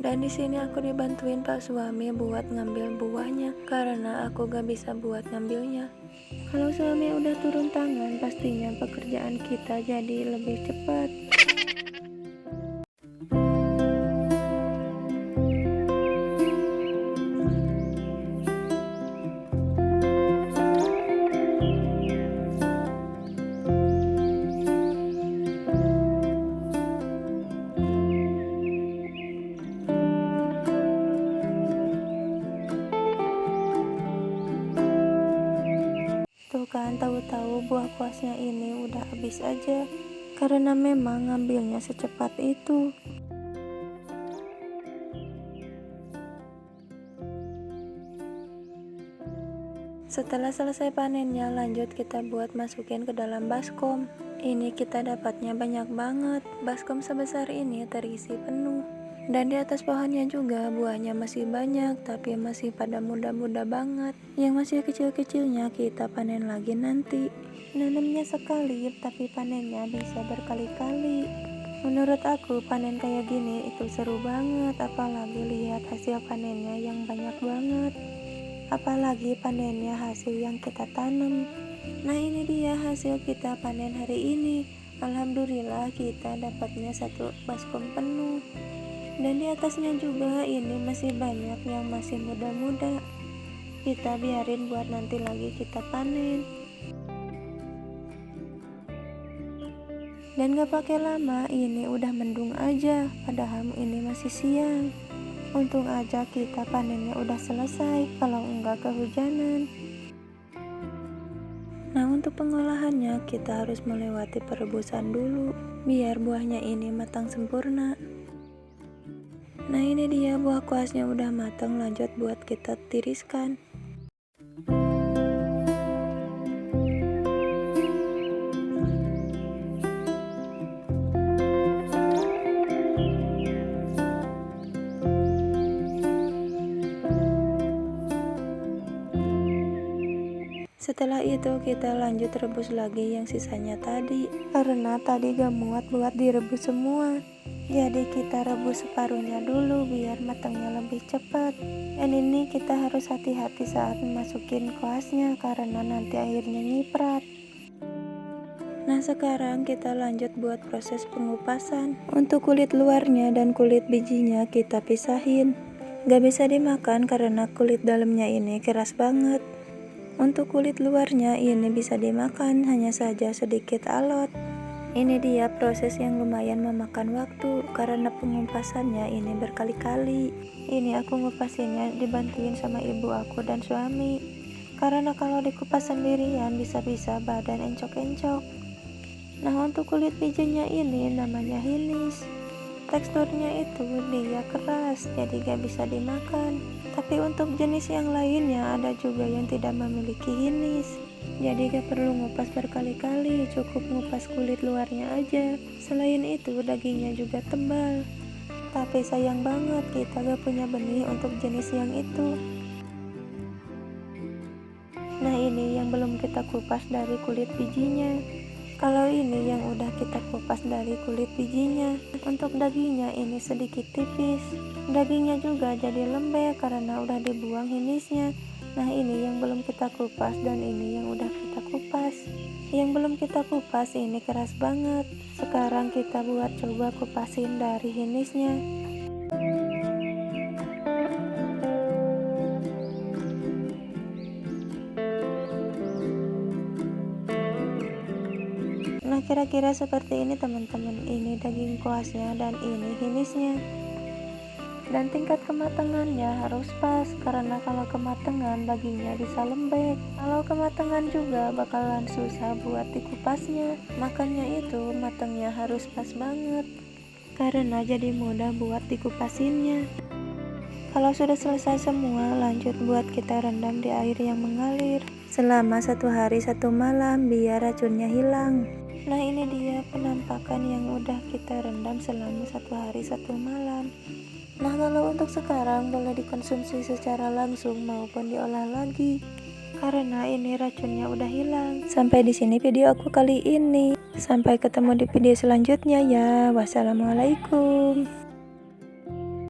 Dan di sini aku dibantuin Pak suami buat ngambil buahnya karena aku gak bisa buat ngambilnya. Kalau suami udah turun tangan, pastinya pekerjaan kita jadi lebih cepat. Tuh kan, tahu-tahu buah kuasnya ini udah habis aja karena memang ngambilnya secepat itu. Setelah selesai panennya, lanjut kita buat masukin ke dalam baskom. Ini kita dapatnya banyak banget. Baskom sebesar ini terisi penuh. Dan di atas pohonnya juga buahnya masih banyak, tapi masih pada muda-muda banget. Yang masih kecil-kecilnya kita panen lagi nanti. Nanamnya sekali, tapi panennya bisa berkali-kali. Menurut aku panen kayak gini itu seru banget, apalagi lihat hasil panennya yang banyak banget. Apalagi panennya hasil yang kita tanam. Nah, ini dia hasil kita panen hari ini. Alhamdulillah kita dapatnya satu baskom penuh. Dan di atasnya juga ini masih banyak yang masih muda-muda. Kita biarin buat nanti lagi kita panen. Dan gak pakai lama, ini udah mendung aja, padahal ini masih siang. Untung aja kita panennya udah selesai, kalau enggak kehujanan. Nah, untuk pengolahannya kita harus melewati perebusan dulu, biar buahnya ini matang sempurna. Nah, ini dia buah kuasnya udah matang, lanjut buat kita tiriskan. Setelah itu kita lanjut rebus lagi yang sisanya tadi, karena tadi gak muat buat direbus semua. Jadi kita rebus separuhnya dulu biar matangnya lebih cepat. Dan ini kita harus hati-hati saat masukin kuasnya karena nanti airnya nyiprat. Nah, sekarang kita lanjut buat proses pengupasan. Untuk kulit luarnya dan kulit bijinya kita pisahin. Gak bisa dimakan karena kulit dalamnya ini keras banget. Untuk kulit luarnya ini bisa dimakan, hanya saja sedikit alot. Ini dia proses yang lumayan memakan waktu karena pengupasannya ini berkali-kali. Ini aku ngupasinnya dibantuin sama ibu aku dan suami. Karena kalau dikupas sendirian bisa-bisa badan encok-encok. Nah, untuk kulit bijinya ini namanya hinis. Teksturnya itu dia keras, jadi gak bisa dimakan. Tapi untuk jenis yang lainnya ada juga yang tidak memiliki hinis. Jadi gak perlu ngupas berkali-kali, cukup ngupas kulit luarnya aja. Selain itu dagingnya juga tebal. Tapi sayang banget kita gak punya benih untuk jenis yang itu. Nah, ini yang belum kita kupas dari kulit bijinya. Kalau ini yang udah kita kupas dari kulit bijinya. Untuk dagingnya ini sedikit tipis. Dagingnya juga jadi lembek karena udah dibuang hinisnya. Nah, ini yang belum kita kupas dan ini yang udah kita kupas. Yang belum kita kupas ini keras banget. Sekarang kita buat coba kupasin dari hinisnya. Nah, kira-kira seperti ini teman-teman. Ini daging kuasnya dan ini hinisnya. Dan tingkat kematangannya harus pas, karena kalau kematangan dagingnya bisa lembek. Kalau kematangan juga bakalan susah buat dikupasnya. Makanya itu matangnya harus pas banget, karena jadi mudah buat dikupasinnya. Kalau sudah selesai semua, lanjut buat kita rendam di air yang mengalir selama 1 hari 1 malam biar racunnya hilang. Nah, ini dia penampakan yang udah kita rendam selama 1 hari 1 malam. Nah, kalau untuk sekarang boleh dikonsumsi secara langsung maupun diolah lagi, karena ini racunnya udah hilang. Sampai di sini video aku kali ini. Sampai ketemu di video selanjutnya ya. Wassalamualaikum.